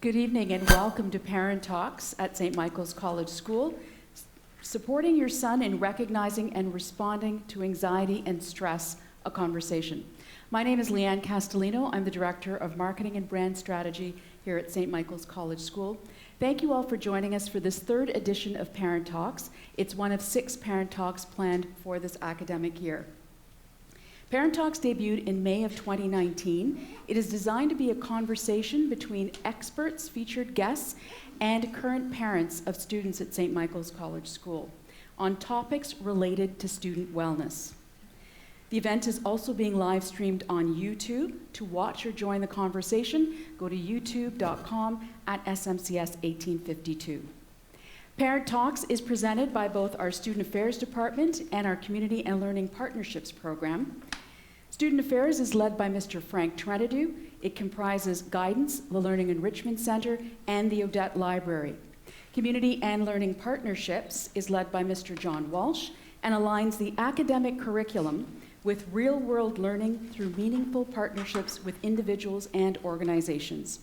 Good evening and welcome to ParenTalks at St. Michael's College School, supporting your son in recognizing and responding to anxiety and stress, a conversation. My name is Liat Castellino. I'm the Director of Marketing and Brand Strategy here at St. Michael's College School. Thank you all for joining us for this third edition of ParenTalks. It's one of 6 ParenTalks planned for this academic year. ParenTalks debuted in May of 2019. It is designed to be a conversation between experts, featured guests, and current parents of students at St. Michael's College School on topics related to student wellness. The event is also being live streamed on YouTube. To watch or join the conversation, go to youtube.com/SMCS1852. Parent Talks is presented by both our Student Affairs Department and our Community and Learning Partnerships Program. Student Affairs is led by Mr. Frank Trenadu. It comprises guidance, the Learning Enrichment Center, and the Odette Library. Community and Learning Partnerships is led by Mr. John Walsh and aligns the academic curriculum with real-world learning through meaningful partnerships with individuals and organizations.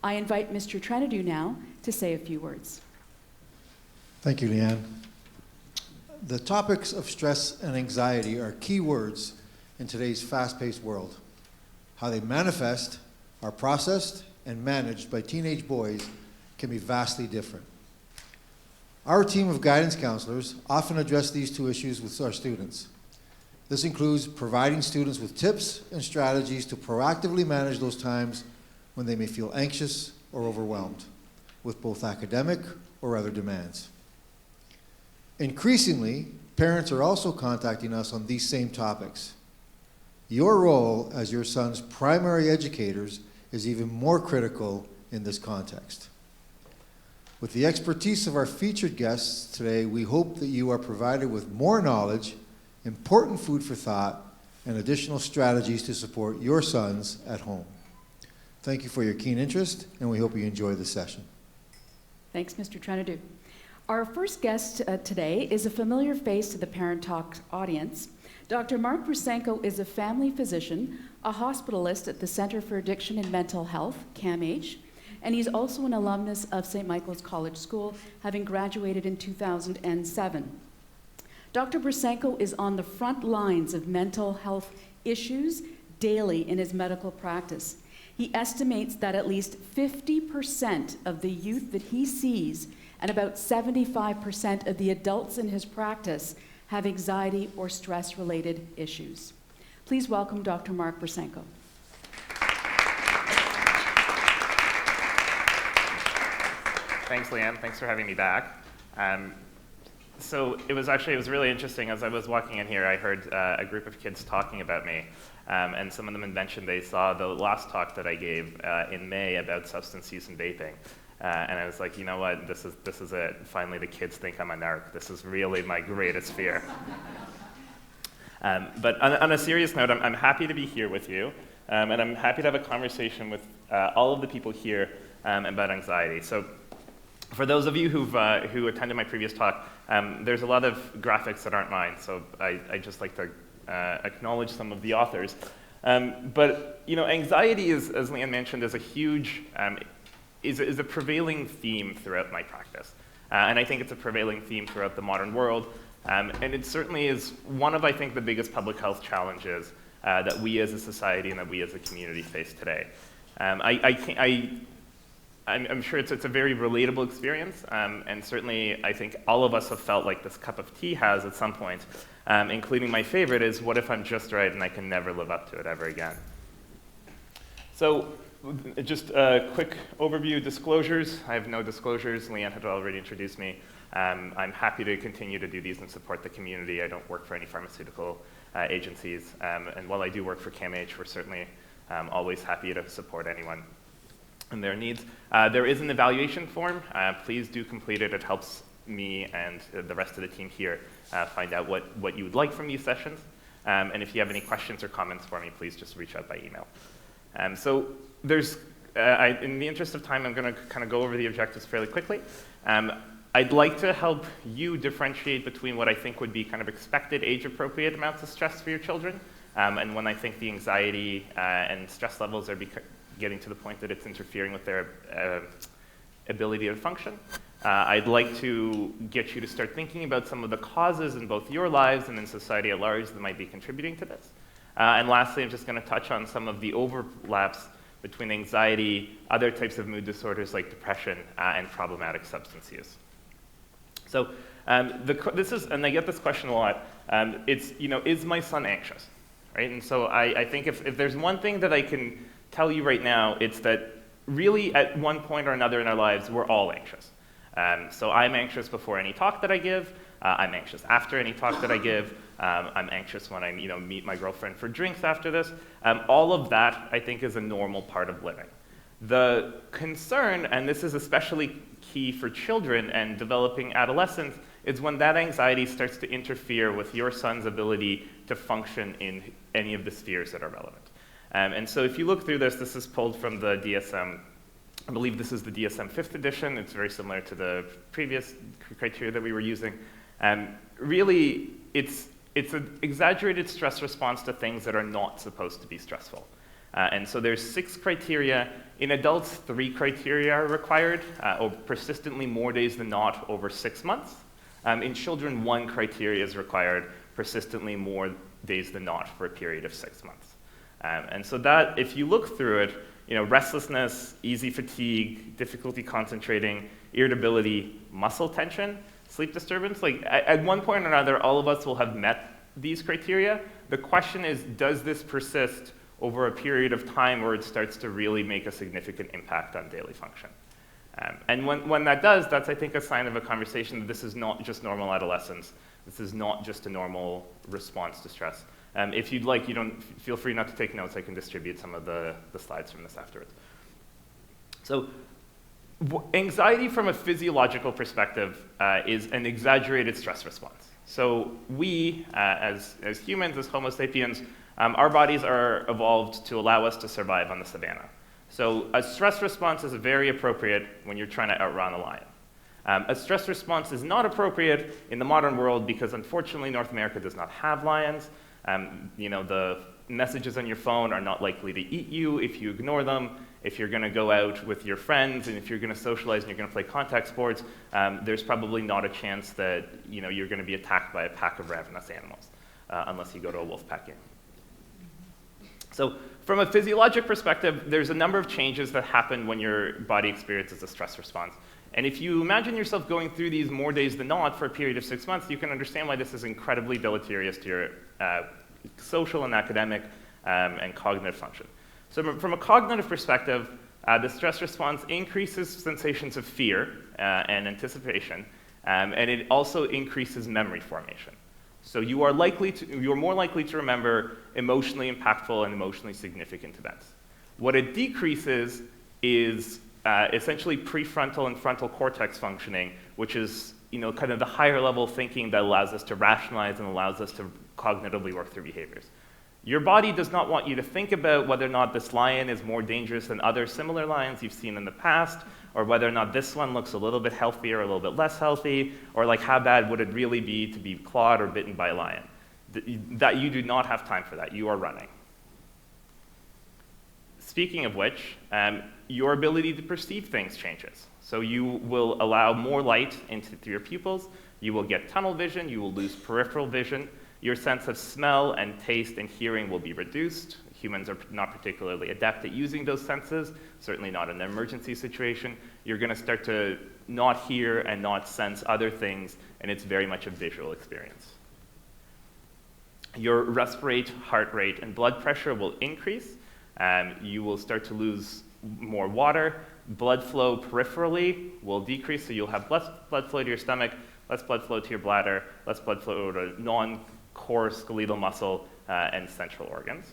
I invite Mr. Trenadu now to say a few words. Thank you, Leanne. The topics of stress and anxiety are key words in today's fast-paced world. How they manifest, are processed, and managed by teenage boys can be vastly different. Our team of guidance counselors often address these two issues with our students. This includes providing students with tips and strategies to proactively manage those times when they may feel anxious or overwhelmed with both academic or other demands. Increasingly, parents are also contacting us on these same topics. Your role as your son's primary educators is even more critical in this context. With the expertise of our featured guests today, we hope that you are provided with more knowledge, important food for thought, and additional strategies to support your sons at home. Thank you for your keen interest, and we hope you enjoy the session. Thanks, Mr. Trenadu. Our first guest today is a familiar face to the Parent Talk audience. Dr. Mark Broussenko is a family physician, a hospitalist at the Center for Addiction and Mental Health, CAMH, and he's also an alumnus of St. Michael's College School, having graduated in 2007. Dr. Broussenko is on the front lines of mental health issues daily in his medical practice. He estimates that at least 50% of the youth that he sees and about 75% of the adults in his practice have anxiety or stress-related issues. Please welcome Dr. Mark Broussenko. Thanks, Leanne. Thanks for having me back. So it was really interesting. As I was walking in here, I heard a group of kids talking about me, and some of them had mentioned they saw the last talk that I gave in May about substance use and vaping. And I was like, you know what, this is it. Finally, the kids think I'm a narc. This is really my greatest fear. But on a serious note, I'm happy to be here with you, and I'm happy to have a conversation with all of the people here about anxiety. So for those of you who attended my previous talk, there's a lot of graphics that aren't mine, so I just like to acknowledge some of the authors. But you know, anxiety is, as Leanne mentioned, is a huge is a prevailing theme throughout my practice. And I think it's a prevailing theme throughout the modern world. And it certainly is one of, I think, the biggest public health challenges that we as a society and that we as a community face today. I'm sure it's a very relatable experience, and certainly I think all of us have felt like this cup of tea has at some point, including my favorite is, what if I'm just right and I can never live up to it ever again? So, just a quick overview, disclosures. I have no disclosures. Leanne had already introduced me. I'm happy to continue to do these and support the community. I don't work for any pharmaceutical agencies. And while I do work for CAMH, we're certainly always happy to support anyone and their needs. There is an evaluation form. Please do complete it. It helps me and the rest of the team here find out what you would like from these sessions. And if you have any questions or comments for me, please just reach out by email. So there's, in the interest of time, I'm going to kind of go over the objectives fairly quickly. I'd like to help you differentiate between what I think would be kind of expected age-appropriate amounts of stress for your children, and when I think the anxiety and stress levels are getting to the point that it's interfering with their ability to function. I'd like to get you to start thinking about some of the causes in both your lives and in society at large that might be contributing to this. And lastly, I'm just going to touch on some of the overlaps between anxiety, other types of mood disorders like depression, and problematic substance use. So this is, and I get this question a lot, it's, is my son anxious, right? And so I think if there's one thing that I can tell you right now, it's that really at one point or another in our lives, we're all anxious. So I'm anxious before any talk that I give. I'm anxious after any talk that I give. I'm anxious when I meet my girlfriend for drinks after this. All of that, I think, is a normal part of living. The concern, and this is especially key for children and developing adolescents, is when that anxiety starts to interfere with your son's ability to function in any of the spheres that are relevant. And so if you look through this is pulled from the DSM. I believe this is the DSM 5th edition. It's very similar to the previous criteria that we were using. Really, it's an exaggerated stress response to things that are not supposed to be stressful. And so there's 6 criteria. In adults, 3 criteria are required, persistently more days than not over 6 months. In children, 1 criteria is required, persistently more days than not for a period of 6 months. And so that, if you look through it, restlessness, easy fatigue, difficulty concentrating, irritability, muscle tension, sleep disturbance, like at one point or another, all of us will have met these criteria. The question is, does this persist over a period of time where it starts to really make a significant impact on daily function? And when that does, that's, I think, a sign of a conversation that this is not just normal adolescence. This is not just a normal response to stress. If you'd like, feel free not to take notes. I can distribute some of the slides from this afterwards. So anxiety from a physiological perspective is an exaggerated stress response. So we, as humans, as Homo sapiens, our bodies are evolved to allow us to survive on the savannah. So a stress response is very appropriate when you're trying to outrun a lion. A stress response is not appropriate in the modern world because, unfortunately, North America does not have lions. The messages on your phone are not likely to eat you if you ignore them. If you're going to go out with your friends and if you're going to socialize and you're going to play contact sports, there's probably not a chance that you're going to be attacked by a pack of ravenous animals, unless you go to a wolf pack game. So from a physiologic perspective, there's a number of changes that happen when your body experiences a stress response. And if you imagine yourself going through these more days than not for a period of 6 months, you can understand why this is incredibly deleterious to your social and academic and cognitive function. So from a cognitive perspective, the stress response increases sensations of fear and anticipation, and it also increases memory formation. So you are more likely to remember emotionally impactful and emotionally significant events. What it decreases is essentially prefrontal and frontal cortex functioning, which is kind of the higher level thinking that allows us to rationalize and allows us to cognitively work through behaviors. Your body does not want you to think about whether or not this lion is more dangerous than other similar lions you've seen in the past, or whether or not this one looks a little bit healthier or a little bit less healthy, or like how bad would it really be to be clawed or bitten by a lion. That you do not have time for that. You are running. Speaking of which, your ability to perceive things changes. So you will allow more light through your pupils. You will get tunnel vision. You will lose peripheral vision. Your sense of smell and taste and hearing will be reduced. Humans are not particularly adept at using those senses, certainly not in an emergency situation. You're going to start to not hear and not sense other things, and it's very much a visual experience. Your respirate, heart rate, and blood pressure will increase. You will start to lose more water. Blood flow peripherally will decrease, so you'll have less blood flow to your stomach, less blood flow to your bladder, less blood flow to non-core skeletal muscle and central organs.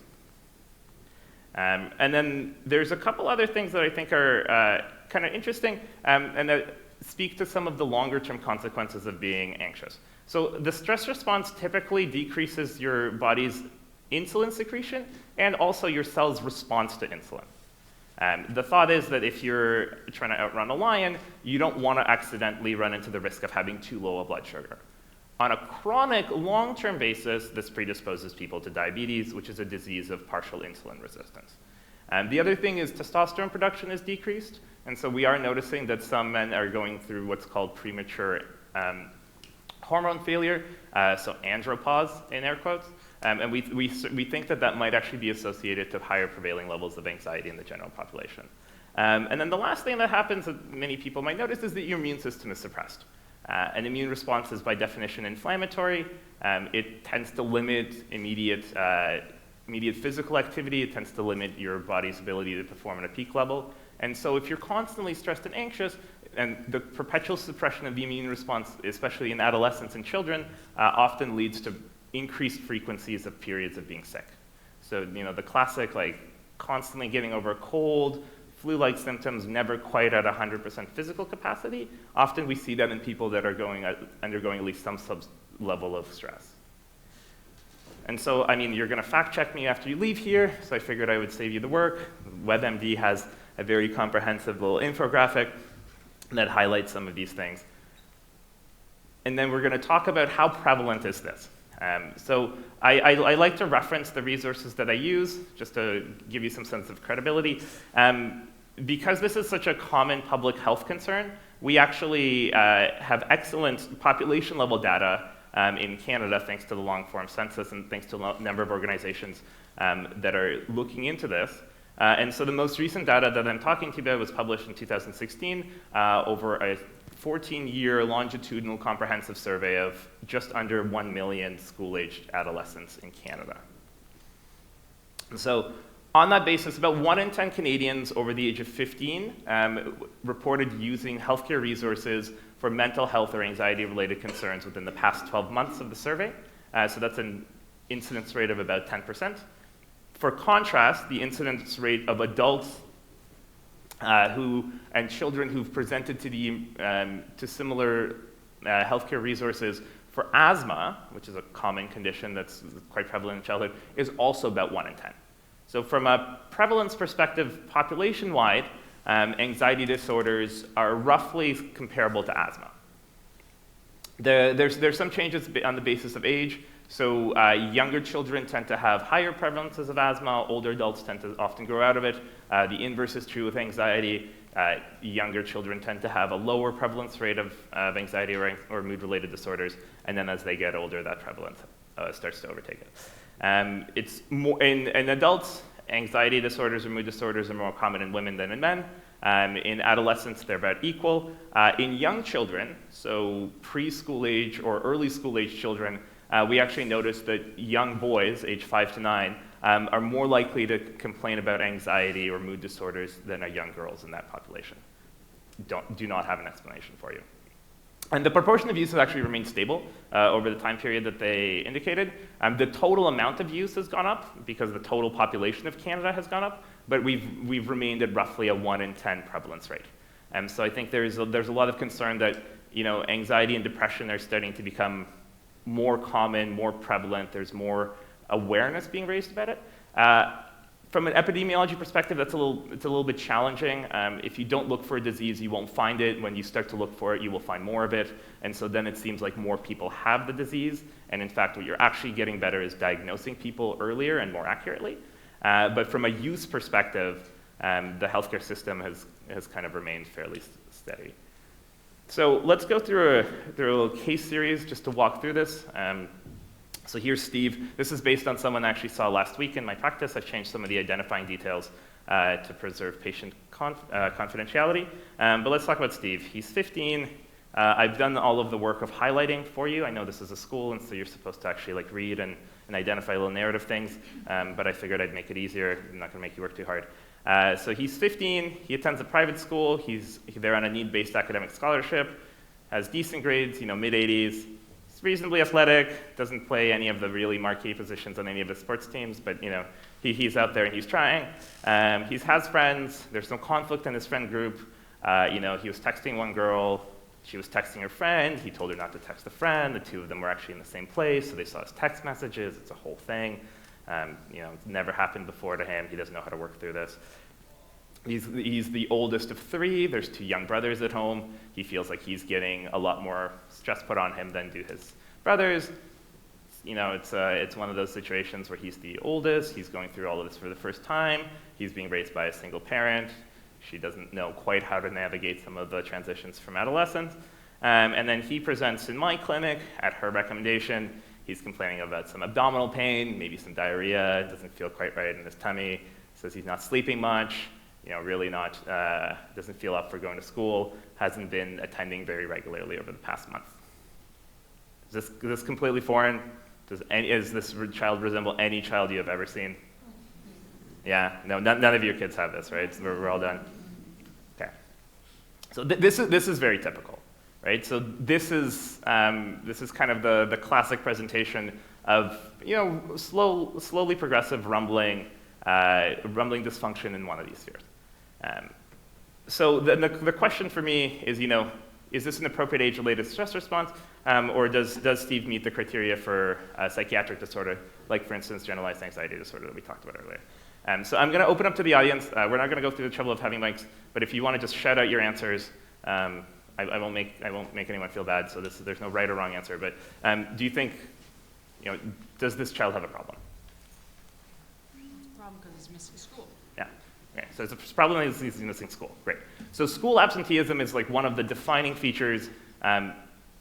And then there's a couple other things that I think are kind of interesting and that speak to some of the longer-term consequences of being anxious. So the stress response typically decreases your body's insulin secretion and also your cell's response to insulin. The thought is that if you're trying to outrun a lion, you don't want to accidentally run into the risk of having too low a blood sugar. On a chronic, long-term basis, this predisposes people to diabetes, which is a disease of partial insulin resistance. The other thing is testosterone production is decreased, and so we are noticing that some men are going through what's called premature hormone failure, so andropause in air quotes, and we think that that might actually be associated to higher prevailing levels of anxiety in the general population. And then the last thing that happens that many people might notice is that your immune system is suppressed. An immune response is by definition inflammatory. It tends to limit immediate physical activity. It tends to limit your body's ability to perform at a peak level. And so if you're constantly stressed and anxious, and the perpetual suppression of the immune response, especially in adolescents and children, often leads to increased frequencies of periods of being sick. So, the classic, constantly getting over a cold, flu-like symptoms, never quite at 100% physical capacity. Often we see that in people that are undergoing at least some level of stress. And so, you're going to fact check me after you leave here, so I figured I would save you the work. WebMD has a very comprehensive little infographic that highlights some of these things. And then we're going to talk about how prevalent is this. So I like to reference the resources that I use, just to give you some sense of credibility. Because this is such a common public health concern, we actually have excellent population-level data in Canada, thanks to the long-form census and thanks to a number of organizations that are looking into this. And so the most recent data that I'm talking to you about was published in 2016 over a 14-year longitudinal comprehensive survey of just under 1 million school-aged adolescents in Canada. And so on that basis, about 1 in 10 Canadians over the age of 15 reported using healthcare resources for mental health or anxiety-related concerns within the past 12 months of the survey. So that's an incidence rate of about 10%. For contrast, the incidence rate of adults and children who've presented to similar healthcare resources for asthma, which is a common condition that's quite prevalent in childhood, is also about 1 in 10. So from a prevalence perspective, population-wide, anxiety disorders are roughly comparable to asthma. There's some changes on the basis of age. So younger children tend to have higher prevalences of asthma. Older adults tend to often grow out of it. The inverse is true with anxiety. Younger children tend to have a lower prevalence rate of anxiety or mood-related disorders. And then as they get older, that prevalence starts to overtake it. It's more in adults, anxiety disorders or mood disorders are more common in women than in men. In adolescents, they're about equal. In young children, so preschool age or early school age children, we actually noticed that young boys, age 5 to 9, are more likely to complain about anxiety or mood disorders than are young girls in that population. Do not have an explanation for you. And the proportion of use has actually remained stable over the time period that they indicated. The total amount of use has gone up because the total population of Canada has gone up, but we've remained at roughly a 1 in 10 prevalence rate. So I think there's a lot of concern that anxiety and depression are starting to become more common, more prevalent. There's more awareness being raised about it. From an epidemiology perspective, it's a little bit challenging. If you don't look for a disease, you won't find it. When you start to look for it, you will find more of it. And so then it seems like more people have the disease. And in fact, what you're actually getting better is diagnosing people earlier and more accurately. But from a use perspective, the healthcare system has kind of remained fairly steady. So let's go through a little case series just to walk through this. So here's Steve. This is based on someone I actually saw last week in my practice. I've changed some of the identifying details to preserve patient confidentiality. But let's talk about Steve. He's 15. I've done all of the work of highlighting for you. I know this is a school, and so you're supposed to actually read and identify little narrative things. But I figured I'd make it easier. I'm not going to make you work too hard. So he's 15. He attends a private school. He's there on a need-based academic scholarship. Has decent grades, mid-80s. He's reasonably athletic, doesn't play any of the really marquee positions on any of the sports teams, but he's out there and he's trying. He has friends. There's some conflict in his friend group. He was texting one girl. She was texting her friend. He told her not to text the friend. The two of them were actually in the same place, so they saw his text messages. It's a whole thing. It's never happened before to him. He doesn't know how to work through this. He's the oldest of 3. There's 2 young brothers at home. He feels like he's getting a lot more stress put on him than do his brothers. it's one of those situations where he's the oldest, he's going through all of this for the first time, he's being raised by a single parent, she doesn't know quite how to navigate some of the transitions from adolescence. And then he presents in my clinic at her recommendation. He's complaining about some abdominal pain, maybe some diarrhea, doesn't feel quite right in his tummy, says he's not sleeping much, really not, doesn't feel up for going to school, hasn't been attending very regularly over the past month. Is this completely foreign? Does this child resemble any child you have ever seen? Yeah, no, none of your kids have this, right? So we're all done. Okay. So this is very typical, right? So this is kind of the classic presentation of slowly progressive rumbling dysfunction in one of these spheres. So the question for me is this an appropriate age-related stress response, or does Steve meet the criteria for a psychiatric disorder, like, for instance, generalized anxiety disorder that we talked about earlier? So I'm going to open up to the audience. We're not going to go through the trouble of having mics, but if you want to just shout out your answers, I won't make anyone feel bad, so there's no right or wrong answer, but do you think, does this child have a problem? Problem because he's missing school. Yeah. Okay. So it's a problem is he's missing school. Great. So school absenteeism is like one of the defining features.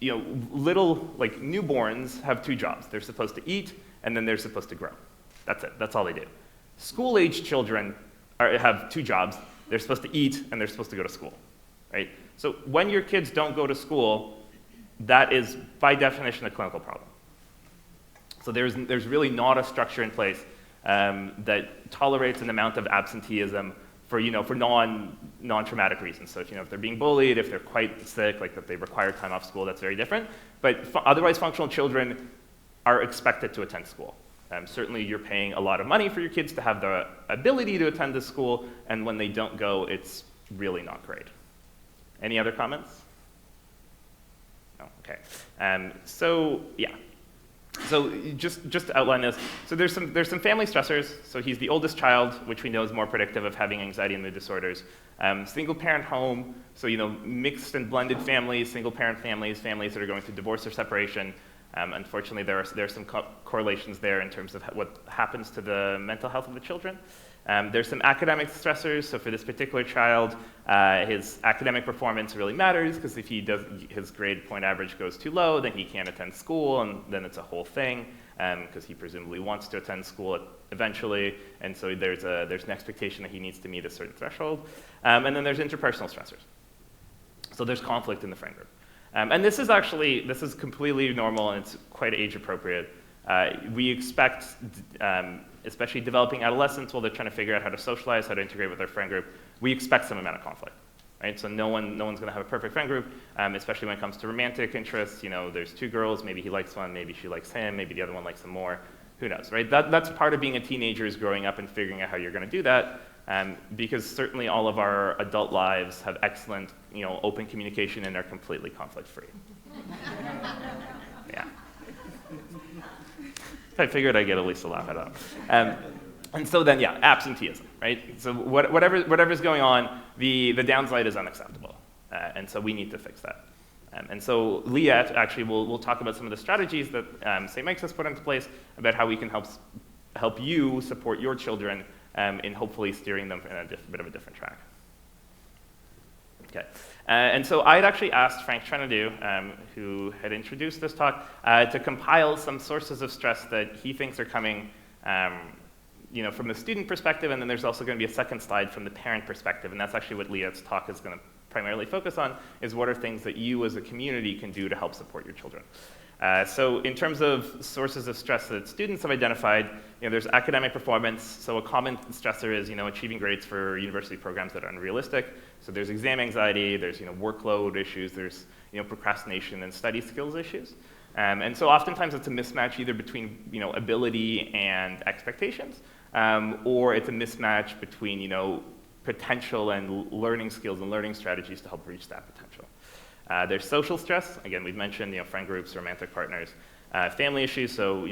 Little newborns have two jobs. They're supposed to eat, and then they're supposed to grow. That's it. That's all they do. School-age children have two jobs. They're supposed to eat, and they're supposed to go to school. Right. So when your kids don't go to school, that is by definition a clinical problem. So there's really not a structure in place that tolerates an amount of absenteeism for non-traumatic reasons. So if they're being bullied, if they're quite sick, like that they require time off school, that's very different. But otherwise, functional children are expected to attend school. Certainly, you're paying a lot of money for your kids to have the ability to attend this school, and when they don't go, it's really not great. Any other comments? No. Okay. So yeah. So just to outline this, so there's some family stressors. So he's the oldest child, which we know is more predictive of having anxiety and mood disorders. Single parent home, so mixed and blended families, single parent families, families that are going through divorce or separation. Unfortunately, there are some correlations there in terms of what happens to the mental health of the children. There's some academic stressors. So for this particular child, his academic performance really matters because if his grade point average goes too low, then he can't attend school, and then it's a whole thing because he presumably wants to attend school eventually, and so there's an expectation that he needs to meet a certain threshold. And then there's interpersonal stressors. So there's conflict in the friend group. And this is completely normal, and it's quite age appropriate. We expect, especially developing adolescents while they're trying to figure out how to socialize, how to integrate with their friend group, we expect some amount of conflict, right? So no one's going to have a perfect friend group, especially when it comes to romantic interests. There's two girls, maybe he likes one, maybe she likes him, maybe the other one likes him more. Who knows, right? That's part of being a teenager, is growing up and figuring out how you're going to do that. Because certainly all of our adult lives have excellent, open communication and are completely conflict-free. Yeah. I figured I'd get at least a laugh out of it. And so then, yeah, absenteeism, right? So whatever's going on, the downside is unacceptable. And so we need to fix that. And so Liat actually will talk about some of the strategies that St. Mike's has put into place about how we can help you support your children in hopefully steering them in a bit of a different track. Okay. And so I had actually asked Frank Trenadu, who had introduced this talk, to compile some sources of stress that he thinks are coming from the student perspective, and then there's also going to be a second slide from the parent perspective, and that's actually what Liat's talk is going to primarily focus on, is what are things that you as a community can do to help support your children. So in terms of sources of stress that students have identified, there's academic performance. So a common stressor is, achieving grades for university programs that are unrealistic. So there's exam anxiety, there's, workload issues, there's, procrastination and study skills issues. And so oftentimes it's a mismatch either between, ability and expectations, or it's a mismatch between, potential and learning skills and learning strategies to help reach that potential. There's social stress. Again, we've mentioned, friend groups, romantic partners, family issues, so,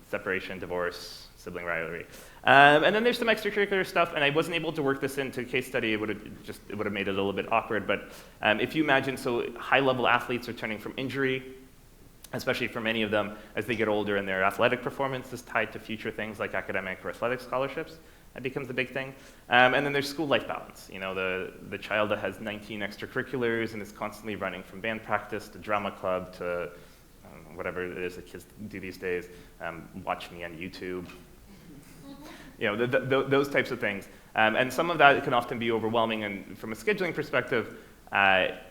separation, divorce, sibling rivalry. And then there's some extracurricular stuff, and I wasn't able to work this into a case study. It would have made it a little bit awkward, but if you imagine, so high-level athletes returning from injury, especially for many of them as they get older and their athletic performance is tied to future things like academic or athletic scholarships. That becomes a big thing. And then there's school life balance. You know, the child that has 19 extracurriculars and is constantly running from band practice to drama club to whatever it is that kids do these days, watch me on YouTube. You know, those types of things. And some of that can often be overwhelming, and from a scheduling perspective,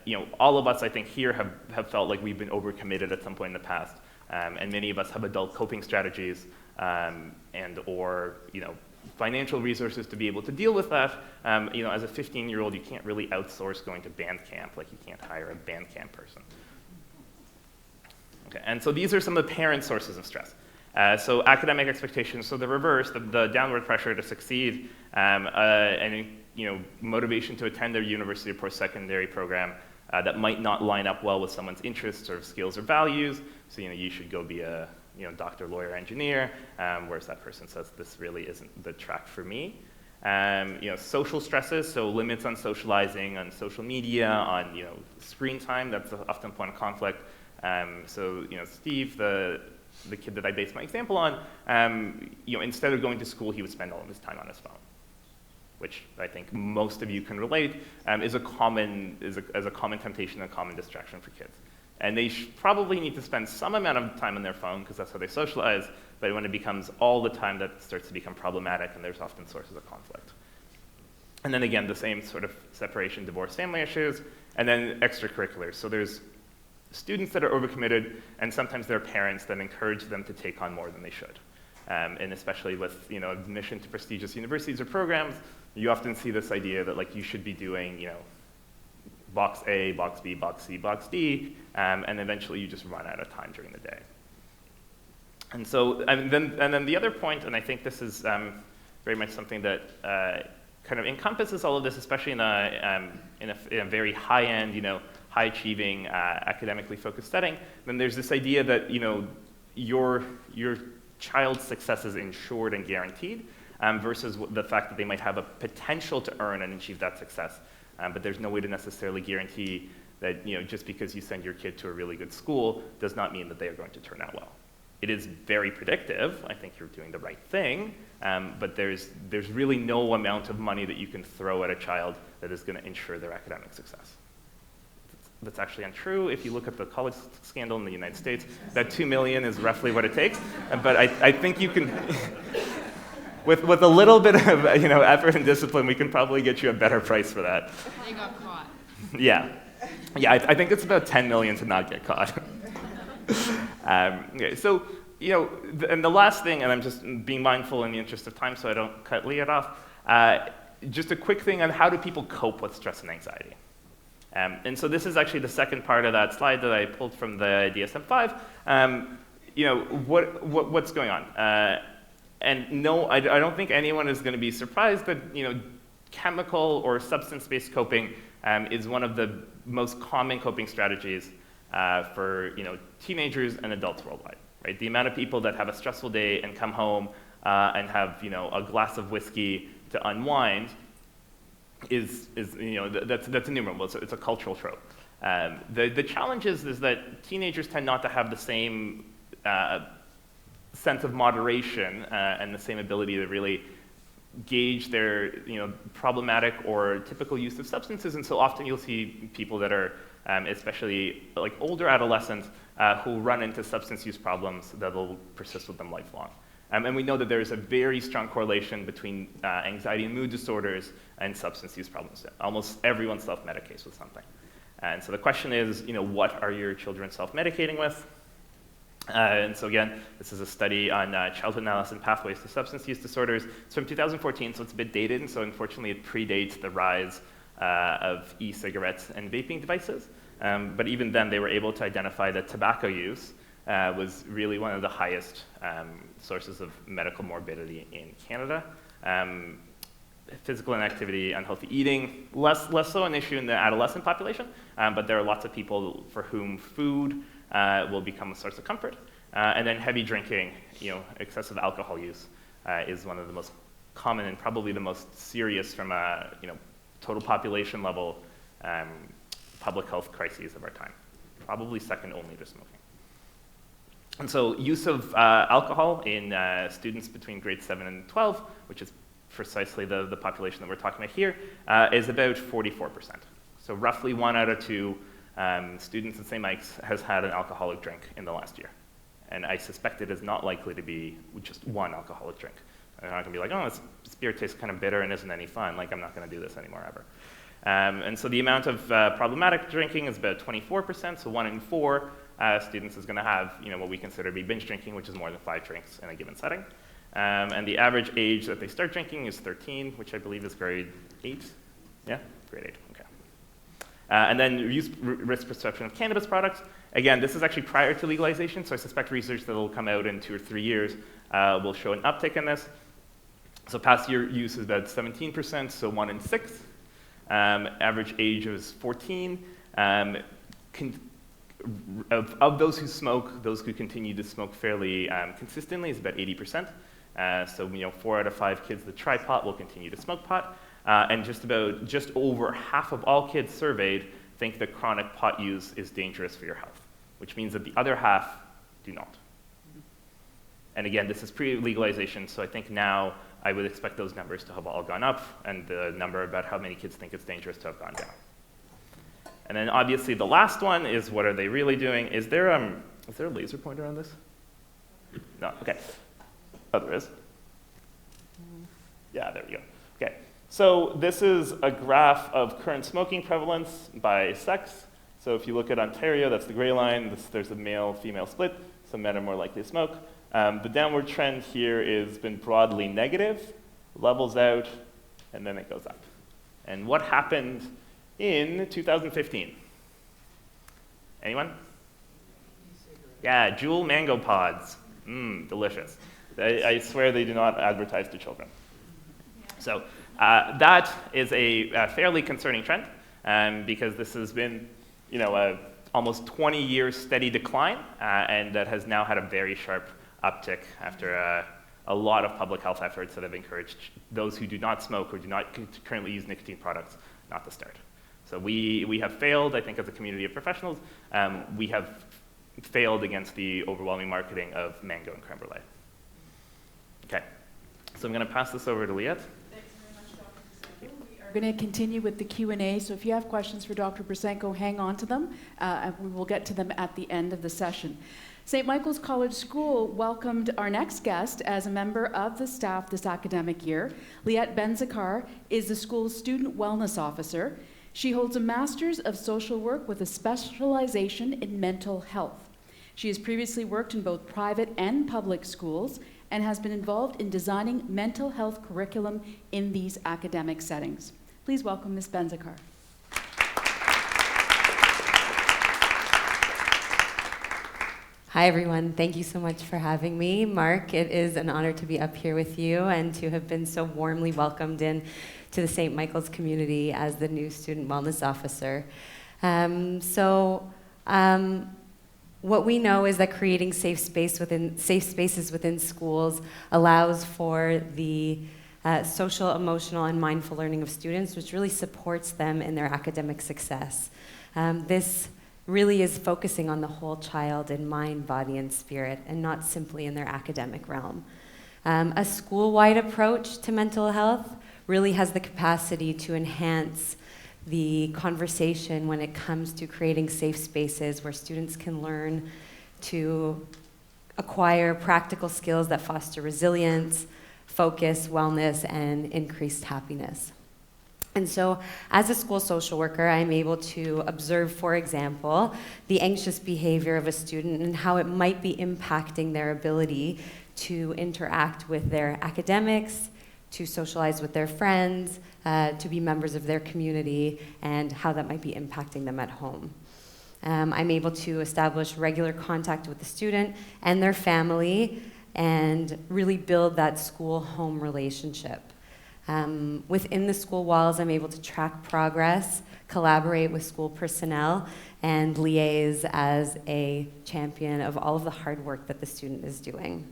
you know, all of us, I think, here have felt like we've been overcommitted at some point in the past, and many of us have adult coping strategies and or, you know, financial resources to be able to deal with that. You know, as a 15-year-old, you can't really outsource going to band camp, like you can't hire a band camp person. Okay, and so these are some of the parent sources of stress. So academic expectations, so the reverse, the downward pressure to succeed, and you know, motivation to attend their university or post-secondary program that might not line up well with someone's interests or skills or values. So, you know, you should go be a, you know, doctor, lawyer, engineer, whereas that person says this really isn't the track for me. You know, social stresses, so limits on socializing, on social media, on, you know, screen time, that's often a point of conflict. So, you know, Steve, the kid that I based my example on, you know, instead of going to school, he would spend all of his time on his phone, which I think most of you can relate, is a common temptation and a common distraction for kids. And they probably need to spend some amount of time on their phone because that's how they socialize, but when it becomes all the time, that starts to become problematic, and there's often sources of conflict. And then again, the same sort of separation, divorce, family issues, and then extracurriculars. So there's students that are overcommitted, and sometimes there are parents that encourage them to take on more than they should. And especially with, you know, admission to prestigious universities or programs, you often see this idea that, like, you should be doing, you know, box A, box B, box C, box D, and eventually you just run out of time during the day. And so, and then the other point, and I think this is very much something that kind of encompasses all of this, especially in a very high-end, you know, high-achieving, academically focused setting. Then there's this idea that, you know, your child's success is ensured and guaranteed, versus the fact that they might have a potential to earn and achieve that success. But there's no way to necessarily guarantee that, you know, just because you send your kid to a really good school does not mean that they are going to turn out well. It is very predictive. I think you're doing the right thing, but there's really no amount of money that you can throw at a child that is going to ensure their academic success. That's actually untrue. If you look at the college scandal in the United States, that $2 million is roughly what it takes. But I think you can, with a little bit of, you know, effort and discipline, we can probably get you a better price for that. They got caught. Yeah, I think it's about $10 million to not get caught. Okay, so, you know, and the last thing, and I'm just being mindful in the interest of time so I don't cut Liat off, just a quick thing on how do people cope with stress and anxiety. And so this is actually the second part of that slide that I pulled from the DSM-5. You know, what's going on? And no, I don't think anyone is going to be surprised that, you know, chemical or substance-based coping is one of the most common coping strategies for, you know, teenagers and adults worldwide. Right? The amount of people that have a stressful day and come home and have, you know, a glass of whiskey to unwind is you know, that's innumerable. It's a cultural trope. The challenge is that teenagers tend not to have the same sense of moderation and the same ability to really gauge their, you know, problematic or typical use of substances, and so often you'll see people that are, especially like older adolescents, who run into substance use problems that will persist with them lifelong. And we know that there is a very strong correlation between anxiety and mood disorders and substance use problems. Almost everyone self-medicates with something. And so the question is, you know, what are your children self-medicating with? And so again, this is a study on childhood and adolescent pathways to substance use disorders. It's from 2014, so it's a bit dated, and so unfortunately it predates the rise of e-cigarettes and vaping devices. But even then, they were able to identify that tobacco use was really one of the highest sources of medical morbidity in Canada. Physical inactivity, unhealthy eating, less so an issue in the adolescent population, but there are lots of people for whom food will become a source of comfort. And then heavy drinking, you know, excessive alcohol use is one of the most common and probably the most serious from a, you know, total population level public health crises of our time. Probably second only to smoking. And so use of alcohol in students between grades 7 and 12, which is precisely the population that we're talking about here, is about 44%. So roughly 1 out of 2 students at St. Mike's has had an alcoholic drink in the last year. And I suspect it is not likely to be just one alcoholic drink. They're not going to be like, oh, this beer tastes kind of bitter and isn't any fun. Like, I'm not going to do this anymore ever. And so the amount of problematic drinking is about 24%. So 1 in 4 students is going to have, what we consider to be binge drinking, which is more than 5 drinks in a given setting. And the average age that they start drinking is 13, which I believe is grade 8. Yeah, grade 8. Okay. And then use risk perception of cannabis products. Again, this is actually prior to legalization, so I suspect research that will come out in 2 or 3 years will show an uptick in this. So past year use is about 17%, so 1 in 6. Average age is 14. Of those who smoke, those who continue to smoke fairly consistently is about 80%. So 4 out of 5 kids that try pot will continue to smoke pot. And just over half of all kids surveyed think that chronic pot use is dangerous for your health, which means that the other half do not. And again, this is pre-legalization, so I think now I would expect those numbers to have all gone up, and the number about how many kids think it's dangerous to have gone down. And then obviously the last one is, what are they really doing? Is there a laser pointer on this? No, okay. Oh, there is? Yeah, there we go. Okay, so this is a graph of current smoking prevalence by sex. So if you look at Ontario, that's the gray line. There's a male-female split, so men are more likely to smoke. The downward trend here has been broadly negative, levels out, and then it goes up. And what happened in 2015? Anyone? Yeah, Jewel mango pods. Delicious. I swear they do not advertise to children. So that is a fairly concerning trend, because this has been, a almost 20-year steady decline, and that has now had a very sharp uptick after a lot of public health efforts that have encouraged those who do not smoke or do not currently use nicotine products not to start. So we have failed, I think, as a community of professionals. We have failed against the overwhelming marketing of mango and creme brulee. Okay, so I'm going to pass this over to Liat. Thanks very much, Dr. Broussenko. We are going to continue with the Q&A, so if you have questions for Dr. Broussenko, hang on to them, and we will get to them at the end of the session. St. Michael's College School welcomed our next guest as a member of the staff this academic year. Liat Benzacar is the school's student wellness officer. She holds a Master's of Social Work with a specialization in mental health. She has previously worked in both private and public schools and has been involved in designing mental health curriculum in these academic settings. Please welcome Ms. Benzacar. Hi, everyone. Thank you so much for having me. Mark, it is an honor to be up here with you and to have been so warmly welcomed in to the St. Michael's community as the new student wellness officer. What we know is that creating safe spaces within schools allows for the social, emotional, and mindful learning of students, which really supports them in their academic success. This really is focusing on the whole child in mind, body, and spirit, and not simply in their academic realm. A school-wide approach to mental health really has the capacity to enhance the conversation when it comes to creating safe spaces where students can learn to acquire practical skills that foster resilience, focus, wellness, and increased happiness. And so, as a school social worker, I'm able to observe, for example, the anxious behavior of a student and how it might be impacting their ability to interact with their academics, to socialize with their friends, to be members of their community, and how that might be impacting them at home. I'm able to establish regular contact with the student and their family and really build that school-home relationship. Within the school walls, I'm able to track progress, collaborate with school personnel, and liaise as a champion of all of the hard work that the student is doing.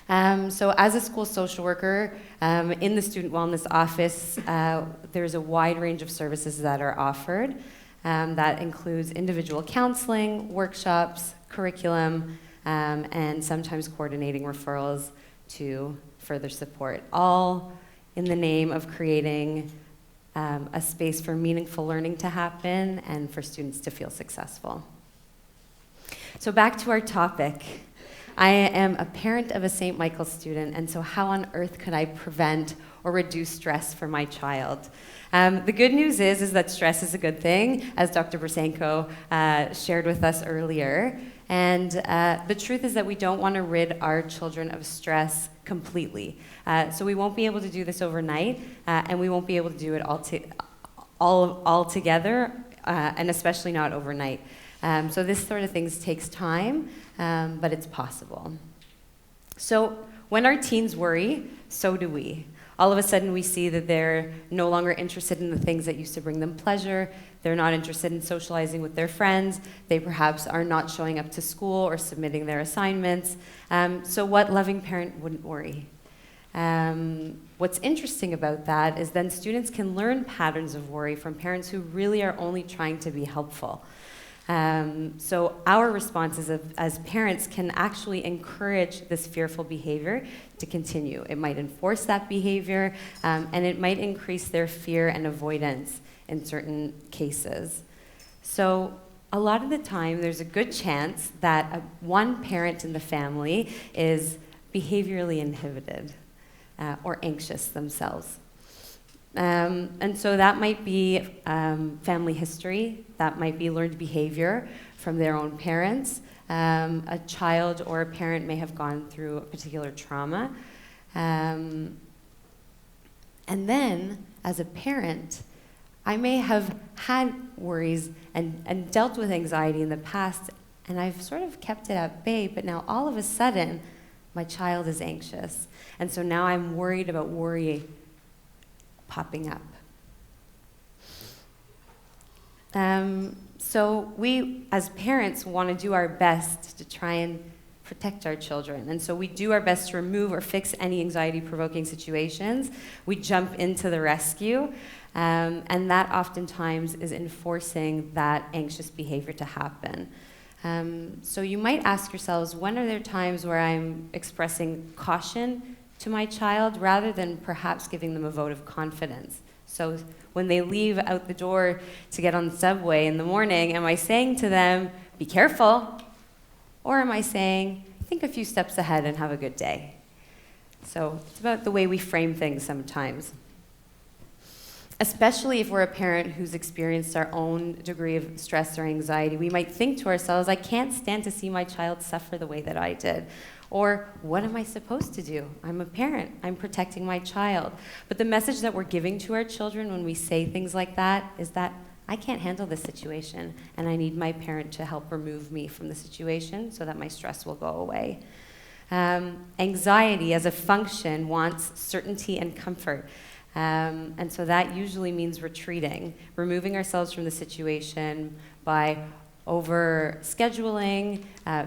So as a school social worker, in the Student Wellness Office, there's a wide range of services that are offered. That includes individual counseling, workshops, curriculum, and sometimes coordinating referrals to further support, all in the name of creating a space for meaningful learning to happen and for students to feel successful. So back to our topic. I am a parent of a St. Michael's student, and so how on earth could I prevent or reduce stress for my child? The good news is that stress is a good thing, as Dr. Broussenko shared with us earlier. And the truth is that we don't want to rid our children of stress completely. So we won't be able to do this overnight, and we won't be able to do it all together, and especially not overnight. So this sort of things takes time, but it's possible. So when our teens worry, so do we. All of a sudden we see that they're no longer interested in the things that used to bring them pleasure. They're not interested in socializing with their friends. They perhaps are not showing up to school or submitting their assignments. So what loving parent wouldn't worry? What's interesting about that is then students can learn patterns of worry from parents who really are only trying to be helpful. So our responses as parents can actually encourage this fearful behavior to continue. It might enforce that behavior, and it might increase their fear and avoidance in certain cases. So a lot of the time, there's a good chance that one parent in the family is behaviorally inhibited or anxious themselves. And so that might be family history, that might be learned behavior from their own parents. A child or a parent may have gone through a particular trauma. And then, as a parent, I may have had worries and dealt with anxiety in the past, and I've sort of kept it at bay, but now all of a sudden, my child is anxious. And so now I'm worried about worry popping up. So we, as parents, want to do our best to try and protect our children. And so we do our best to remove or fix any anxiety-provoking situations. We jump into the rescue, and that oftentimes is enforcing that anxious behavior to happen. So you might ask yourselves, when are there times where I'm expressing caution to my child rather than perhaps giving them a vote of confidence? So when they leave out the door to get on the subway in the morning, am I saying to them, be careful? Or am I saying, think a few steps ahead and have a good day? So it's about the way we frame things sometimes. Especially if we're a parent who's experienced our own degree of stress or anxiety, we might think to ourselves, I can't stand to see my child suffer the way that I did. Or, what am I supposed to do? I'm a parent. I'm protecting my child. But the message that we're giving to our children when we say things like that is that I can't handle this situation, and I need my parent to help remove me from the situation so that my stress will go away. Anxiety as a function wants certainty and comfort. And so that usually means retreating, removing ourselves from the situation by over-scheduling,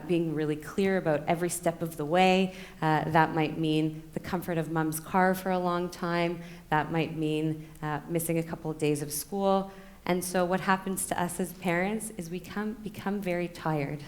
being really clear about every step of the way. That might mean the comfort of mom's car for a long time. That might mean missing a couple of days of school. And so what happens to us as parents is we become very tired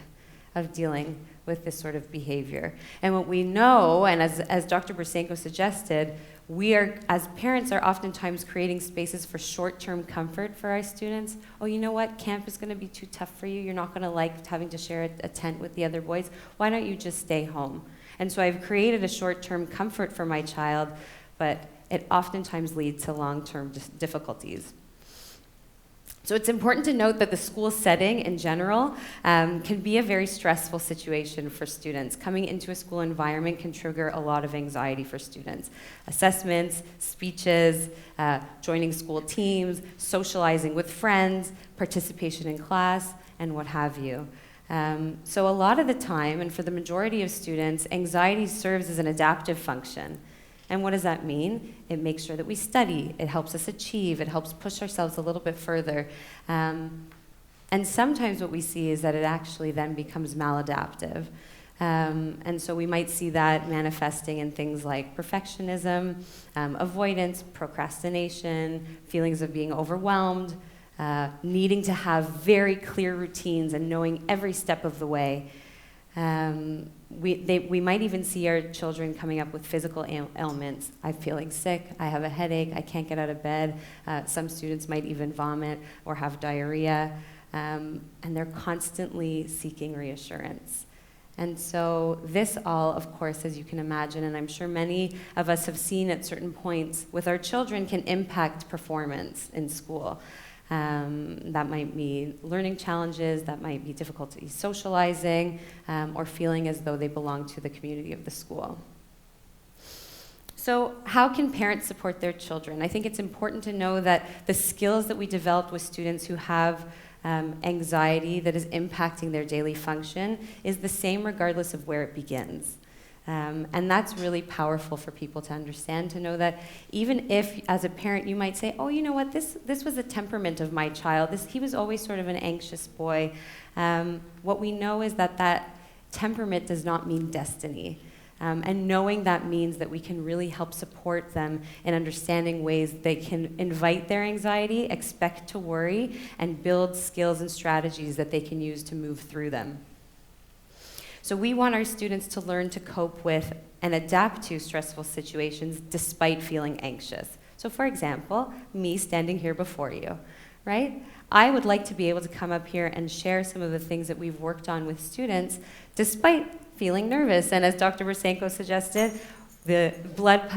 of dealing with this sort of behavior. And what we know, and as Dr. Broussenko suggested, we are, as parents, are oftentimes creating spaces for short-term comfort for our students. Oh, you know what? Camp is going to be too tough for you. You're not going to like having to share a tent with the other boys. Why don't you just stay home? And so I've created a short-term comfort for my child, but it oftentimes leads to long-term difficulties. So it's important to note that the school setting in general can be a very stressful situation for students. Coming into a school environment can trigger a lot of anxiety for students. Assessments, speeches, joining school teams, socializing with friends, participation in class, and what have you. So a lot of the time, and for the majority of students, anxiety serves as an adaptive function. And what does that mean? It makes sure that we study. It helps us achieve. It helps push ourselves a little bit further. And sometimes what we see is that it actually then becomes maladaptive. And so we might see that manifesting in things like perfectionism, avoidance, procrastination, feelings of being overwhelmed, needing to have very clear routines and knowing every step of the way. We might even see our children coming up with physical ailments. I'm feeling sick, I have a headache, I can't get out of bed. Some students might even vomit or have diarrhea, and they're constantly seeking reassurance. And so this all, of course, as you can imagine, and I'm sure many of us have seen at certain points with our children, can impact performance in school. That might be learning challenges, that might be difficulty socializing, or feeling as though they belong to the community of the school. So how can parents support their children? I think it's important to know that the skills that we developed with students who have anxiety that is impacting their daily function is the same regardless of where it begins. And that's really powerful for people to understand, to know that even if, as a parent, you might say, oh, you know what, this was a temperament of my child. He was always sort of an anxious boy. What we know is that temperament does not mean destiny. And knowing that means that we can really help support them in understanding ways they can invite their anxiety, expect to worry, and build skills and strategies that they can use to move through them. So we want our students to learn to cope with and adapt to stressful situations despite feeling anxious. So for example, me standing here before you, right? I would like to be able to come up here and share some of the things that we've worked on with students despite feeling nervous. And as Dr. Broussenko suggested, the blood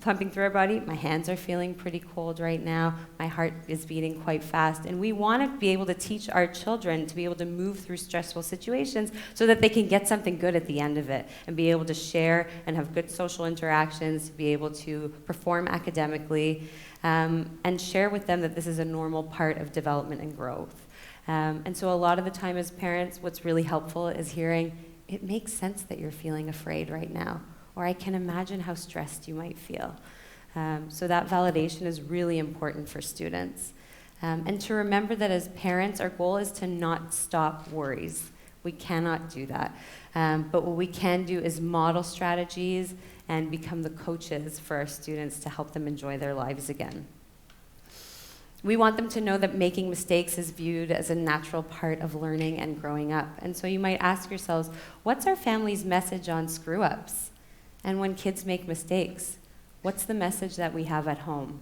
pumping through our body, my hands are feeling pretty cold right now, my heart is beating quite fast, and we want to be able to teach our children to be able to move through stressful situations so that they can get something good at the end of it, and be able to share and have good social interactions, to be able to perform academically, and share with them that this is a normal part of development and growth. And so a lot of the time as parents, what's really helpful is hearing, it makes sense that you're feeling afraid right now, or I can imagine how stressed you might feel. So that validation is really important for students. And to remember that as parents, our goal is to not stop worries. We cannot do that. But what we can do is model strategies and become the coaches for our students to help them enjoy their lives again. We want them to know that making mistakes is viewed as a natural part of learning and growing up. And so you might ask yourselves, what's our family's message on screw-ups? And when kids make mistakes, what's the message that we have at home?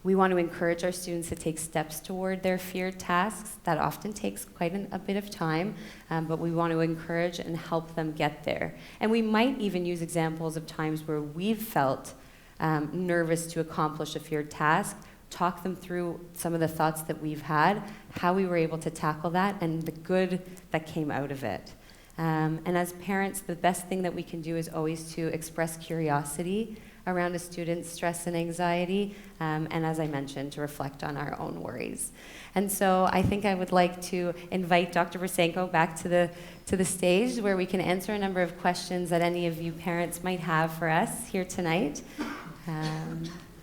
We want to encourage our students to take steps toward their feared tasks. That often takes quite a bit of time, but we want to encourage and help them get there. And we might even use examples of times where we've felt nervous to accomplish a feared task, talk them through some of the thoughts that we've had, how we were able to tackle that, and the good that came out of it. And as parents, the best thing that we can do is always to express curiosity around a student's stress and anxiety, and as I mentioned, to reflect on our own worries. And so I think I would like to invite Dr. Broussenko back to the stage where we can answer a number of questions that any of you parents might have for us here tonight.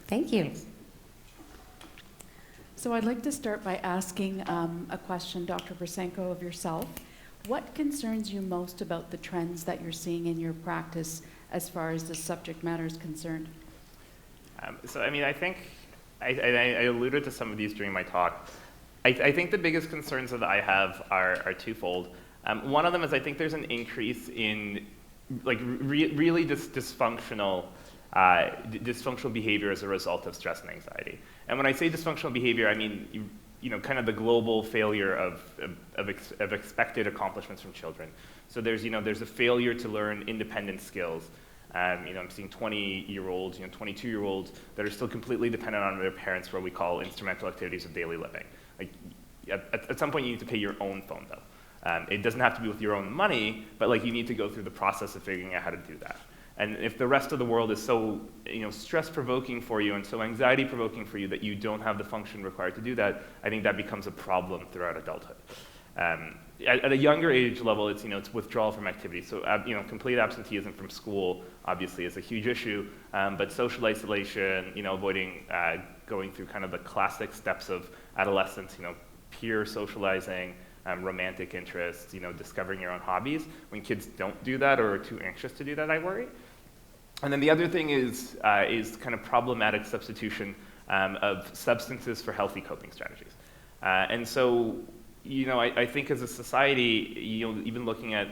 Thank you. So I'd like to start by asking a question, Dr. Broussenko, of yourself. What concerns you most about the trends that you're seeing in your practice as far as the subject matter is concerned? So, I mean, I think I alluded to some of these during my talk. I think the biggest concerns that I have are twofold. One of them is I think there's an increase in really dysfunctional behavior as a result of stress and anxiety. And when I say dysfunctional behavior, I mean kind of the global failure of expected accomplishments from children. So there's a failure to learn independent skills. I'm seeing 20-year-olds, 22-year-olds that are still completely dependent on their parents for what we call instrumental activities of daily living. Like at some point you need to pay your own phone bill. It doesn't have to be with your own money, but you need to go through the process of figuring out how to do that. And if the rest of the world is so stress-provoking for you and so anxiety-provoking for you that you don't have the function required to do that, I think that becomes a problem throughout adulthood. At a younger age level, it's withdrawal from activity. So complete absenteeism from school obviously is a huge issue, but social isolation, avoiding going through kind of the classic steps of adolescence, peer socializing, romantic interests, discovering your own hobbies. When kids don't do that or are too anxious to do that, I worry. And then the other thing is kind of problematic substitution of substances for healthy coping strategies. And so, I think as a society, even looking at,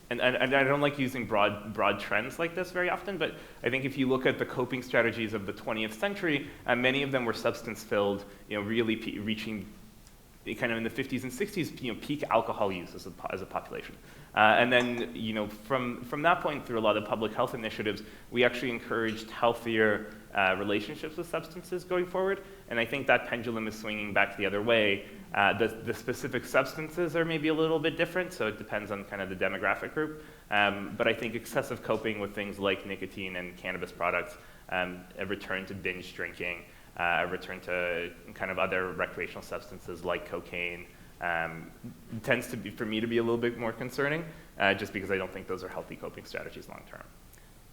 and I don't like using broad trends like this very often, but I think if you look at the coping strategies of the 20th century, many of them were substance-filled, really reaching kind of in the 50s and 60s, peak alcohol use as a population. And then, from that point through a lot of public health initiatives, we actually encouraged healthier relationships with substances going forward. And I think that pendulum is swinging back the other way. The specific substances are maybe a little bit different, so it depends on kind of the demographic group. But I think excessive coping with things like nicotine and cannabis products, a return to binge drinking, a return to kind of other recreational substances like cocaine, tends to be, for me, to be a little bit more concerning, just because I don't think those are healthy coping strategies long term.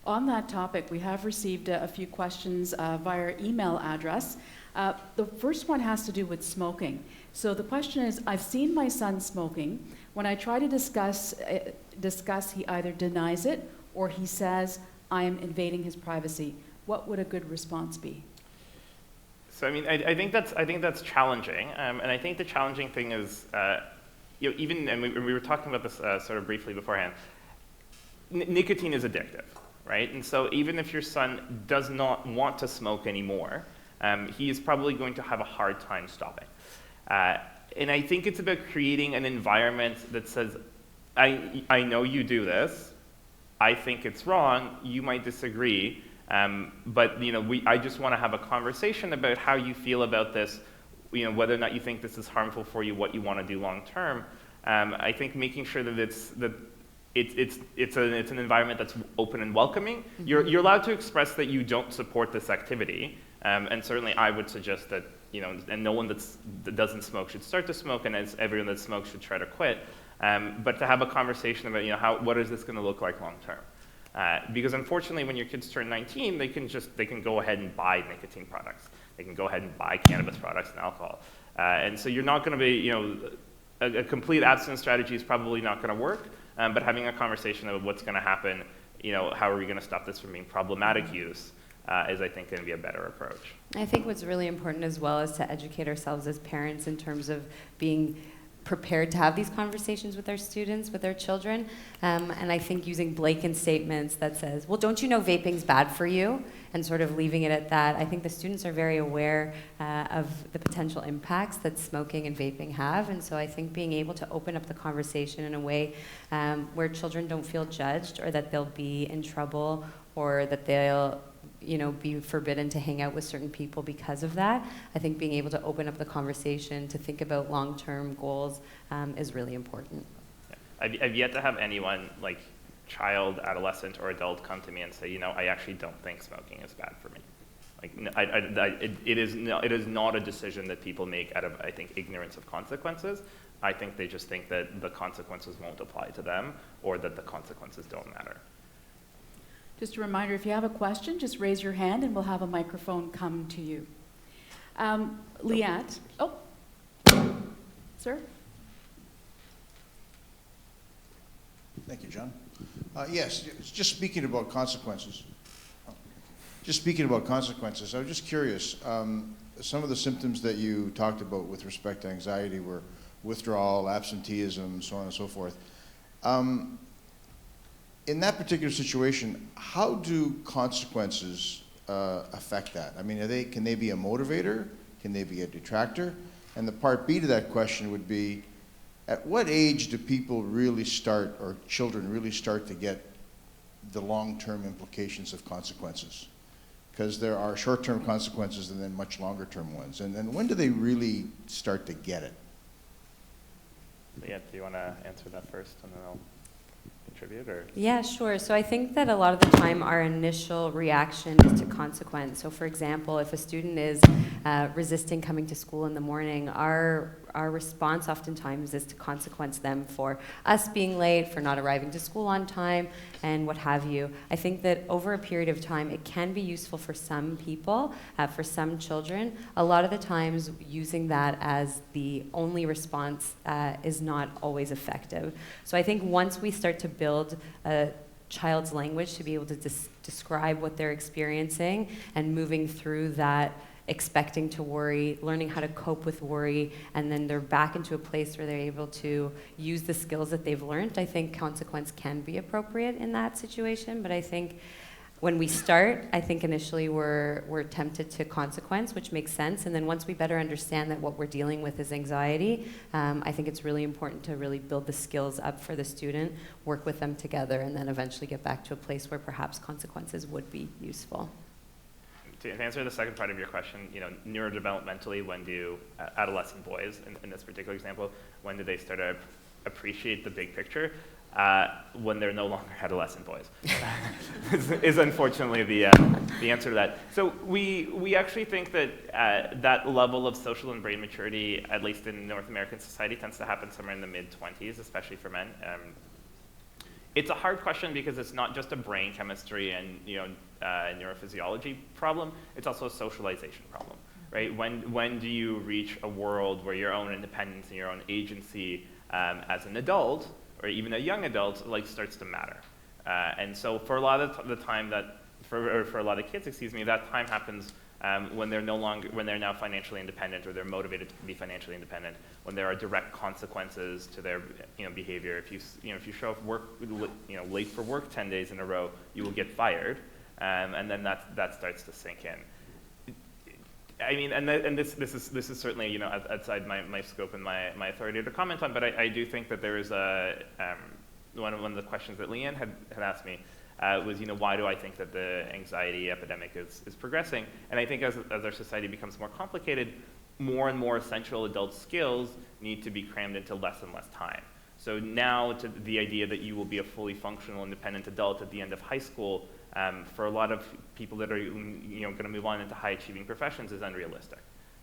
On that topic, we have received a few questions via email address. The first one has to do with smoking. So the question is, I've seen my son smoking. When I try to discuss, he either denies it or he says, I am invading his privacy. What would a good response be? So I think that's challenging, and I think the challenging thing is, even, and we were talking about this sort of briefly beforehand. Nicotine is addictive, right? And so even if your son does not want to smoke anymore, he is probably going to have a hard time stopping. And I think it's about creating an environment that says, I know you do this, I think it's wrong, you might disagree. But I just want to have a conversation about how you feel about this, whether or not you think this is harmful for you, what you want to do long term. I think making sure that it's an environment that's open and welcoming. Mm-hmm. You're allowed to express that you don't support this activity, and certainly I would suggest that and no one that doesn't smoke should start to smoke, and as everyone that smokes should try to quit. But to have a conversation about what is this going to look like long term. Because unfortunately, when your kids turn 19, they can go ahead and buy nicotine products. They can go ahead and buy cannabis products and alcohol. And so you're not going to be, a complete abstinence strategy is probably not going to work. But having a conversation about what's going to happen, how are we going to stop this from being problematic use, is I think going to be a better approach. I think what's really important as well is to educate ourselves as parents in terms of being prepared to have these conversations with our students, with our children. And I think using blanket statements that says, well, don't you know vaping's bad for you? And sort of leaving it at that. I think the students are very aware of the potential impacts that smoking and vaping have. And so I think being able to open up the conversation in a way where children don't feel judged or that they'll be in trouble or that they'll be forbidden to hang out with certain people because of that. I think being able to open up the conversation to think about long-term goals is really important. Yeah. I've yet to have anyone, like child, adolescent, or adult, come to me and say, I actually don't think smoking is bad for me. Like, it is not a decision that people make out of, I think, ignorance of consequences. I think they just think that the consequences won't apply to them or that the consequences don't matter. Just a reminder, if you have a question, just raise your hand and we'll have a microphone come to you. Liat. Oh, sir? Thank you, John. Yes, just speaking about consequences. I was just curious. Some of the symptoms that you talked about with respect to anxiety were withdrawal, absenteeism, so on and so forth. In that particular situation, how do consequences affect that? I mean, can they be a motivator? Can they be a detractor? And the part B to that question would be, at what age do people really start, or children really start to get the long-term implications of consequences? Because there are short-term consequences and then much longer-term ones. And then when do they really start to get it? Yeah, do you want to answer that first, and then I'll contribute? Or? Yeah, sure. So I think that a lot of the time our initial reaction is to consequence. So for example, if a student is resisting coming to school in the morning, our response oftentimes is to consequence them for us being late, for not arriving to school on time, and what have you. I think that over a period of time, it can be useful for some people, for some children. A lot of the times, using that as the only response is not always effective. So I think once we start to build a child's language to be able to describe what they're experiencing and moving through that expecting to worry, learning how to cope with worry, and then they're back into a place where they're able to use the skills that they've learned, I think consequence can be appropriate in that situation. But I think when we start, I think initially we're tempted to consequence, which makes sense. And then once we better understand that what we're dealing with is anxiety, I think it's really important to really build the skills up for the student, work with them together, and then eventually get back to a place where perhaps consequences would be useful. To answer the second part of your question, neurodevelopmentally, when do adolescent boys, in this particular example, when do they start to appreciate the big picture? When they're no longer adolescent boys, is unfortunately the answer to that. So we actually think that that level of social and brain maturity, at least in North American society, tends to happen somewhere in the mid-20s, especially for men. It's a hard question because it's not just a brain chemistry and neurophysiology problem. It's also a socialization problem, right? When do you reach a world where your own independence and your own agency as an adult, or even a young adult, starts to matter? And so for a lot of the time for a lot of kids, that time happens when they're now financially independent, or they're motivated to be financially independent, when there are direct consequences to their behavior. If you show up late for work 10 days in a row, you will get fired, and then that starts to sink in. I mean, and this is certainly outside my scope and my authority to comment on, but I do think that there is one of the questions that Leanne had asked me was why do I think that the anxiety epidemic is progressing? And I think as our society becomes more complicated, more and more essential adult skills need to be crammed into less and less time. So now the idea that you will be a fully functional independent adult at the end of high school, for a lot of people that are going to move on into high achieving professions, is unrealistic.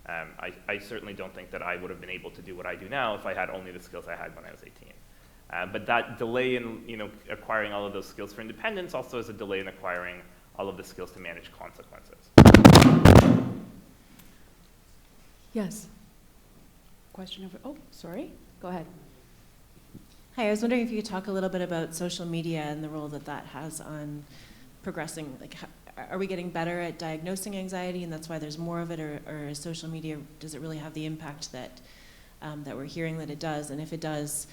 I certainly don't think that I would have been able to do what I do now if I had only the skills I had when I was 18. But that delay in acquiring all of those skills for independence also is a delay in acquiring all of the skills to manage consequences. Yes. Question over. Oh, sorry. Go ahead. Hi, I was wondering if you could talk a little bit about social media and the role that has on progressing. Are we getting better at diagnosing anxiety, and that's why there's more of it, or is social media, does it really have the impact that we're hearing that it does? And if it does,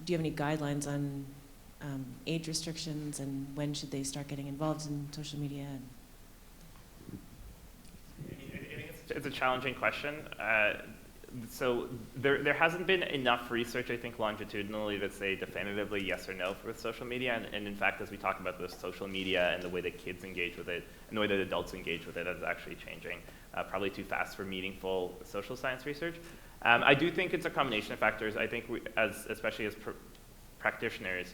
do you have any guidelines on age restrictions, and when should they start getting involved in social media? I think it's a challenging question. So there hasn't been enough research, I think, longitudinally to say definitively yes or no with social media. And in fact, as we talk about this, social media and the way that kids engage with it and the way that adults engage with it is actually changing probably too fast for meaningful social science research. I do think it's a combination of factors. I think especially as practitioners,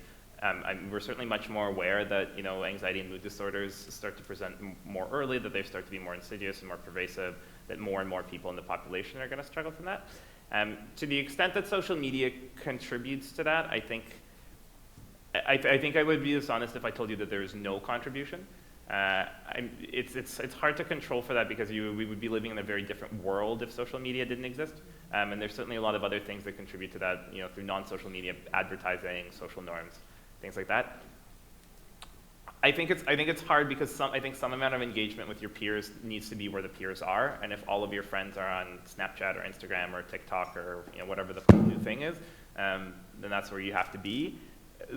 we're certainly much more aware that anxiety and mood disorders start to present more early, that they start to be more insidious and more pervasive, that more and more people in the population are going to struggle from that. To the extent that social media contributes to that, I think I would be dishonest if I told you that there is no contribution. It's hard to control for that because we would be living in a very different world if social media didn't exist. And there's certainly a lot of other things that contribute to that, through non-social media, advertising, social norms, things like that. I think it's hard because I think some amount of engagement with your peers needs to be where the peers are, and if all of your friends are on Snapchat or Instagram or TikTok or whatever the cool new thing is, then that's where you have to be.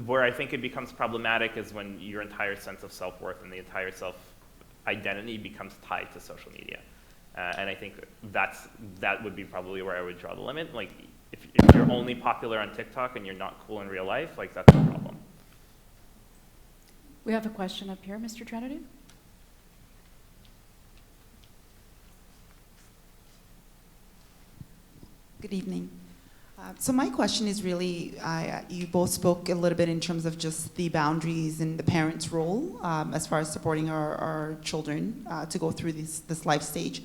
Where I think it becomes problematic is when your entire sense of self-worth and the entire self-identity becomes tied to social media. And I think that would be probably where I would draw the limit. Like, if you're only popular on TikTok and you're not cool in real life, that's a problem. We have a question up here, Mr. Trinity. Good evening. So my question is really, you both spoke a little bit in terms of just the boundaries and the parents' role as far as supporting our children to go through this life stage.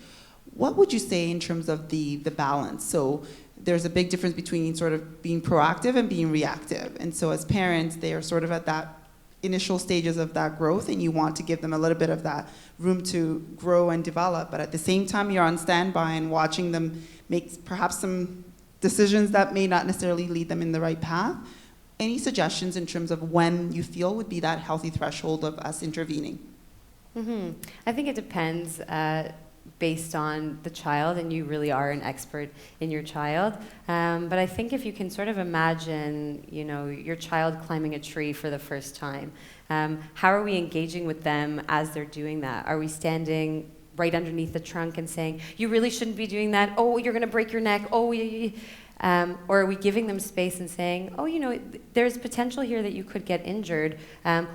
What would you say in terms of the balance? So there's a big difference between sort of being proactive and being reactive. And so as parents, they are sort of at that initial stages of that growth, and you want to give them a little bit of that room to grow and develop. But at the same time, you're on standby and watching them make perhaps some decisions that may not necessarily lead them in the right path. Any suggestions in terms of when you feel would be that healthy threshold of us intervening? I think it depends. based on the child, and you really are an expert in your child. But I think if you can sort of imagine, your child climbing a tree for the first time, how are we engaging with them as they're doing that? Are we standing right underneath the trunk and saying, you really shouldn't be doing that, oh, you're gonna break your neck, oh, or are we giving them space and saying, oh, there's potential here that you could get injured.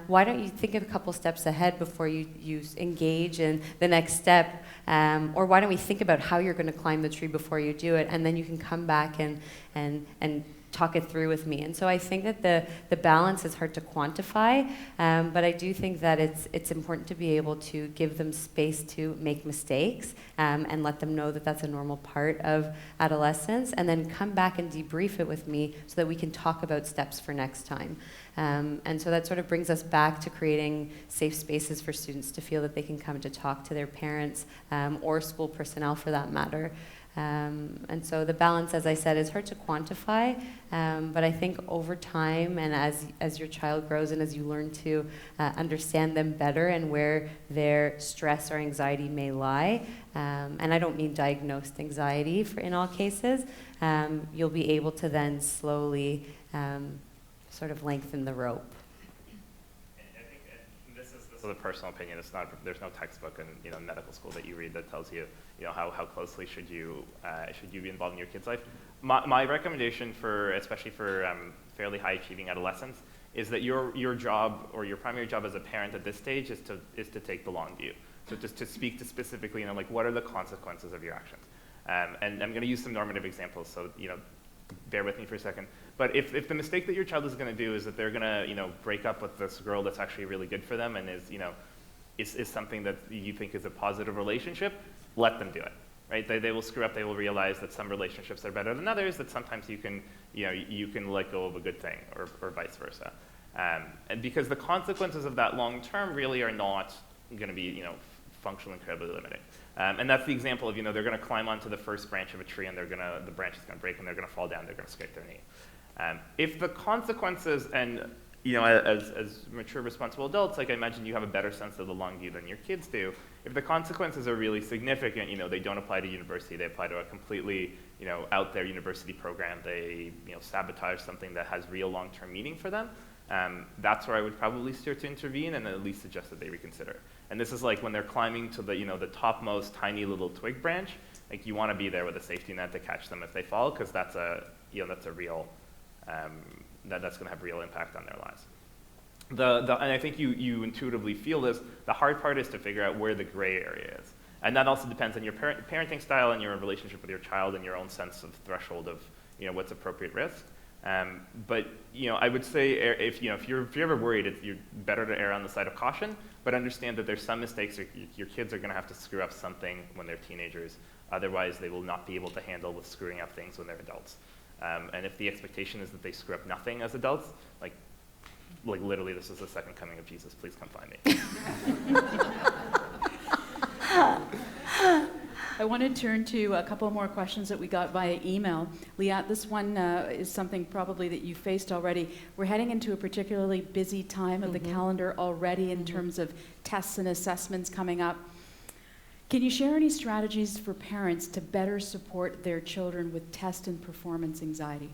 Why don't you think a couple steps ahead before you engage in the next step? Or why don't we think about how you're going to climb the tree before you do it, and then you can come back and talk it through with me. And so I think that the balance is hard to quantify, but I do think that it's important to be able to give them space to make mistakes, and let them know that that's a normal part of adolescence, and then come back and debrief it with me so that we can talk about steps for next time. And so that sort of brings us back to creating safe spaces for students to feel that they can come to talk to their parents, or school personnel for that matter. And so the balance, as I said, is hard to quantify, but I think over time, and as your child grows and as you learn to understand them better and where their stress or anxiety may lie, and I don't mean diagnosed anxiety in all cases, you'll be able to then slowly sort of lengthen the rope. I think this is a personal opinion. There's no textbook in medical school that you read that tells you how closely should you be involved in your kid's life. My recommendation especially for fairly high achieving adolescents is that your job, or your primary job as a parent at this stage, is to take the long view. So just to speak to specifically, what are the consequences of your actions? And I'm going to use some normative examples, so bear with me for a second. But if the mistake that your child is going to do is that they're going to break up with this girl that's actually really good for them and is something that you think is a positive relationship, let them do it. Right? They will screw up. They will realize that some relationships are better than others. That sometimes you can let go of a good thing, or vice versa. And because the consequences of that long term really are not going to be functionally incredibly limiting. And that's the example of they're going to climb onto the first branch of a tree and the branch is going to break and they're going to fall down. They're going to scrape their knee. If the consequences, and as mature, responsible adults, like I imagine you have a better sense of the long view than your kids do. If the consequences are really significant, they don't apply to university, they apply to a completely out there university program, they sabotage something that has real long-term meaning for them, that's where I would probably steer to intervene and at least suggest that they reconsider. And this is like when they're climbing to the topmost tiny little twig branch, like you want to be there with a safety net to catch them if they fall, because that's a real that's going to have real impact on their lives. And I think you intuitively feel this. The hard part is to figure out where the gray area is, and that also depends on your parenting style and your relationship with your child and your own sense of threshold of what's appropriate risk. But I would say if you're ever worried, you're better to err on the side of caution. But understand that there's some mistakes your kids are going to have to screw up something when they're teenagers. Otherwise, they will not be able to handle with screwing up things when they're adults. And if the expectation is that they screw up nothing as adults, like literally, this is the second coming of Jesus. Please come find me. I want to turn to a couple more questions that we got via email. Liat, this one is something probably that you faced already. We're heading into a particularly busy time of the calendar already in terms of tests and assessments coming up. Can you share any strategies for parents to better support their children with test and performance anxiety?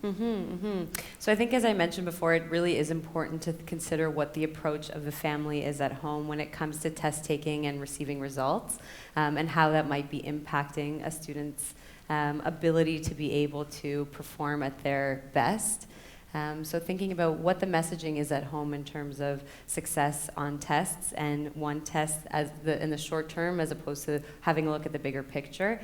So I think, as I mentioned before, it really is important to consider what the approach of the family is at home when it comes to test taking and receiving results, and how that might be impacting a student's ability to be able to perform at their best. So thinking about what the messaging is at home in terms of success on tests, and one test in the short term as opposed to having a look at the bigger picture.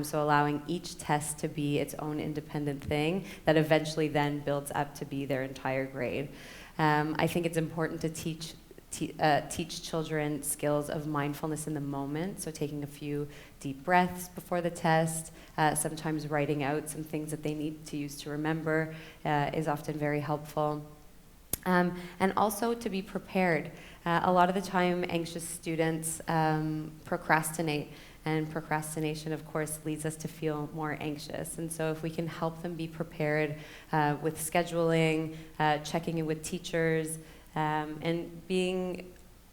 So allowing each test to be its own independent thing that eventually then builds up to be their entire grade. I think it's important to teach children skills of mindfulness in the moment, so taking a few deep breaths before the test, sometimes writing out some things that they need to use to remember is often very helpful. And also to be prepared. A lot of the time, anxious students procrastinate, and procrastination, of course, leads us to feel more anxious. And so if we can help them be prepared with scheduling, checking in with teachers, and being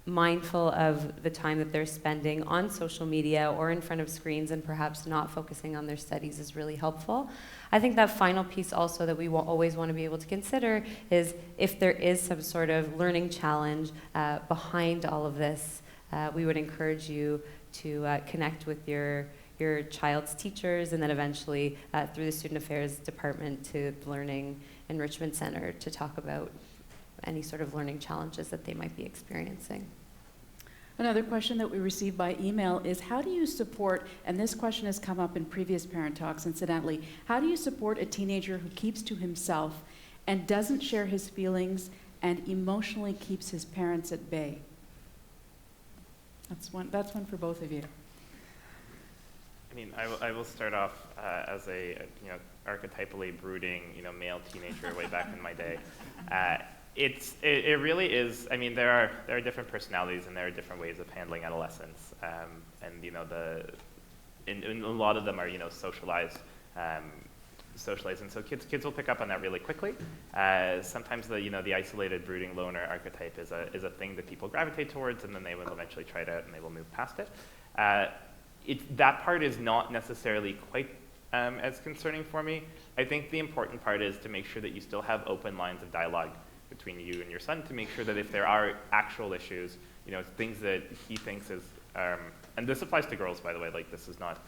mindful of the time that they're spending on social media or in front of screens and perhaps not focusing on their studies is really helpful. I think that final piece also that we will always want to be able to consider is if there is some sort of learning challenge behind all of this, we would encourage you to connect with your child's teachers and then eventually through the Student Affairs Department to the Learning Enrichment Center to talk about any sort of learning challenges that they might be experiencing. Another question that we received by email is how do you support, and this question has come up in previous Parent Talks incidentally, how do you support a teenager who keeps to himself and doesn't share his feelings and emotionally keeps his parents at bay? That's one for both of you. I mean, I will start off as a archetypally brooding male teenager way back in my day. It really is. I mean, there are different personalities and there are different ways of handling adolescence, and a lot of them are socialized, and so kids will pick up on that really quickly. Sometimes the isolated brooding loner archetype is a thing that people gravitate towards, and then they will eventually try it out and they will move past it. That part is not necessarily quite as concerning for me. I think the important part is to make sure that you still have open lines of dialogue between you and your son to make sure that if there are actual issues, things that he thinks is, and this applies to girls, by the way, like this is not,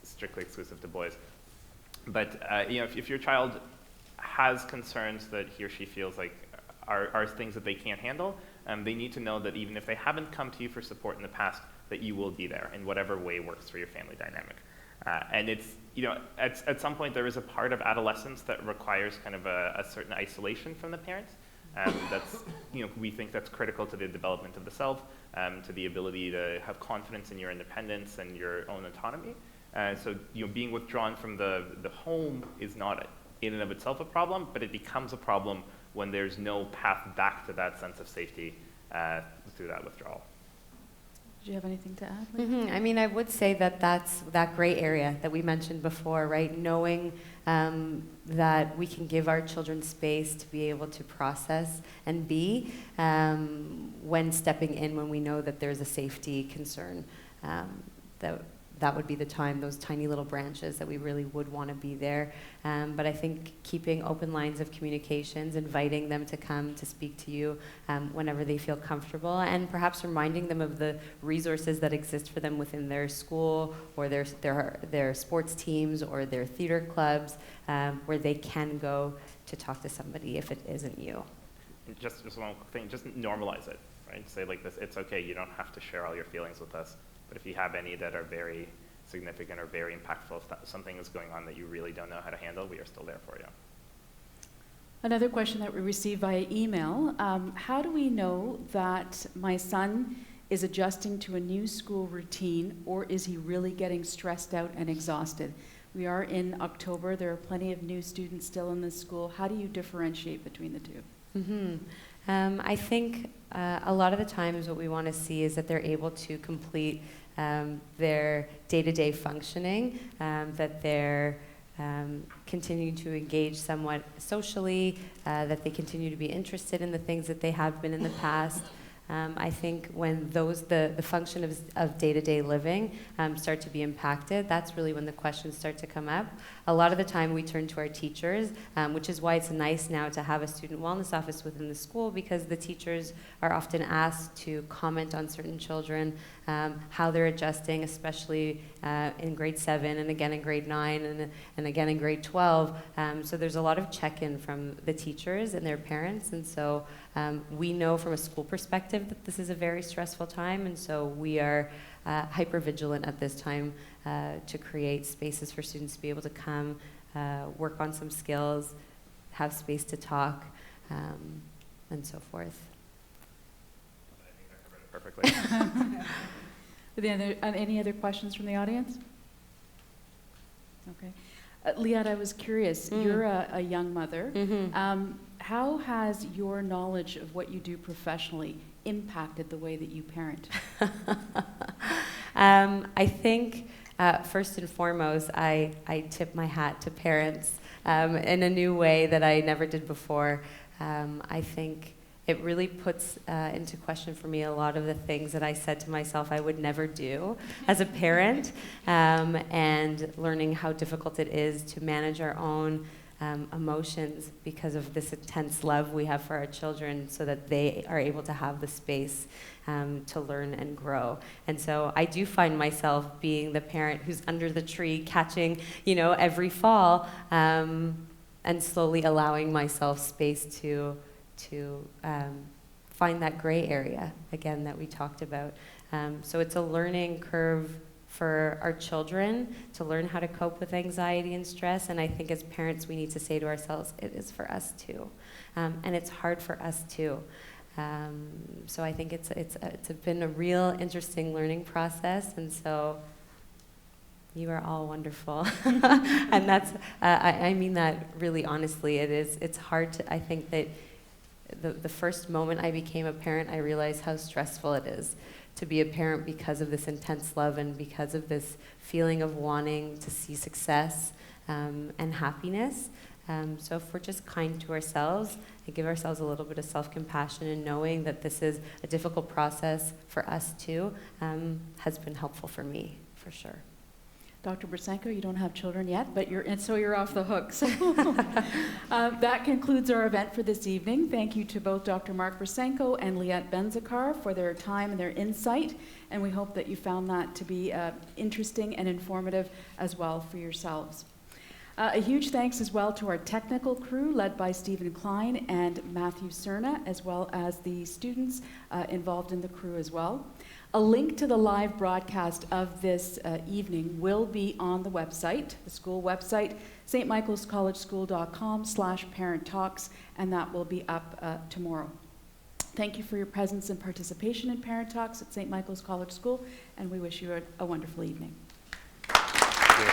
strictly exclusive to boys. But, if your child has concerns that he or she feels like are things that they can't handle, they need to know that even if they haven't come to you for support in the past, that you will be there in whatever way works for your family dynamic. And it's, at some point there is a part of adolescence that requires kind of a certain isolation from the parents. That's, we think that's critical to the development of the self, to the ability to have confidence in your independence and your own autonomy. So, being withdrawn from the home is not in and of itself a problem, but it becomes a problem when there's no path back to that sense of safety through that withdrawal. Do you have anything to add? Mm-hmm. I mean, I would say that that's that gray area that we mentioned before, right? Knowing that we can give our children space to be able to process and be when stepping in when we know that there's a safety concern. That would be the time, those tiny little branches that we really would want to be there. But I think keeping open lines of communications, inviting them to come to speak to you whenever they feel comfortable, and perhaps reminding them of the resources that exist for them within their school or their sports teams or their theater clubs, where they can go to talk to somebody if it isn't you. And just one quick thing, just normalize it, right? Say like this, it's okay, you don't have to share all your feelings with us. But if you have any that are very significant or very impactful, if something is going on that you really don't know how to handle, we are still there for you. Another question that we received via email, how do we know that my son is adjusting to a new school routine, or is he really getting stressed out and exhausted? We are in October, there are plenty of new students still in this school. How do you differentiate between the two? Mm-hmm. I think a lot of the times what we want to see is that they're able to complete their day-to-day functioning, that they're continuing to engage somewhat socially, that they continue to be interested in the things that they have been in the past. I think when the function of day-to-day living start to be impacted, that's really when the questions start to come up. A lot of the time we turn to our teachers, which is why it's nice now to have a student wellness office within the school, because the teachers are often asked to comment on certain children, how they're adjusting, especially in grade 7 and again in grade 9 and again in grade 12. So there's a lot of check-in from the teachers and their parents, and so we know from a school perspective that this is a very stressful time, and so we are hyper-vigilant at this time to create spaces for students to be able to come, work on some skills, have space to talk, and so forth. I think that covered it perfectly. Any other questions from the audience? Okay. Liat, I was curious, you're a young mother. Mm-hmm. How has your knowledge of what you do professionally impacted the way that you parent? I think first and foremost, I tip my hat to parents in a new way that I never did before. I think it really puts into question for me a lot of the things that I said to myself I would never do as a parent, and learning how difficult it is to manage our own emotions because of this intense love we have for our children, so that they are able to have the space to learn and grow. And so I do find myself being the parent who's under the tree catching, every fall, and slowly allowing myself space to find that gray area again that we talked about. So it's a learning curve for our children to learn how to cope with anxiety and stress, and I think as parents we need to say to ourselves, it is for us too, and it's hard for us too. So I think it's been a real interesting learning process, and so you are all wonderful. And that's I mean that really honestly. It's hard to, I think that the first moment I became a parent, I realized how stressful it is to be a parent because of this intense love and because of this feeling of wanting to see success and happiness. So if we're just kind to ourselves and give ourselves a little bit of self-compassion, and knowing that this is a difficult process for us too, has been helpful for me, for sure. Dr. Broussenko, you don't have children yet, but you're off the hook. So that concludes our event for this evening. Thank you to both Dr. Mark Broussenko and Liat Benzacar for their time and their insight, and we hope that you found that to be interesting and informative as well for yourselves. A huge thanks as well to our technical crew led by Stephen Klein and Matthew Cerna, as well as the students involved in the crew as well. A link to the live broadcast of this evening will be on the website, the school website, stmichaelscollegeschool.com/ParenTalks, and that will be up tomorrow. Thank you for your presence and participation in Parent Talks at St. Michael's College School, and we wish you a wonderful evening. Thank you.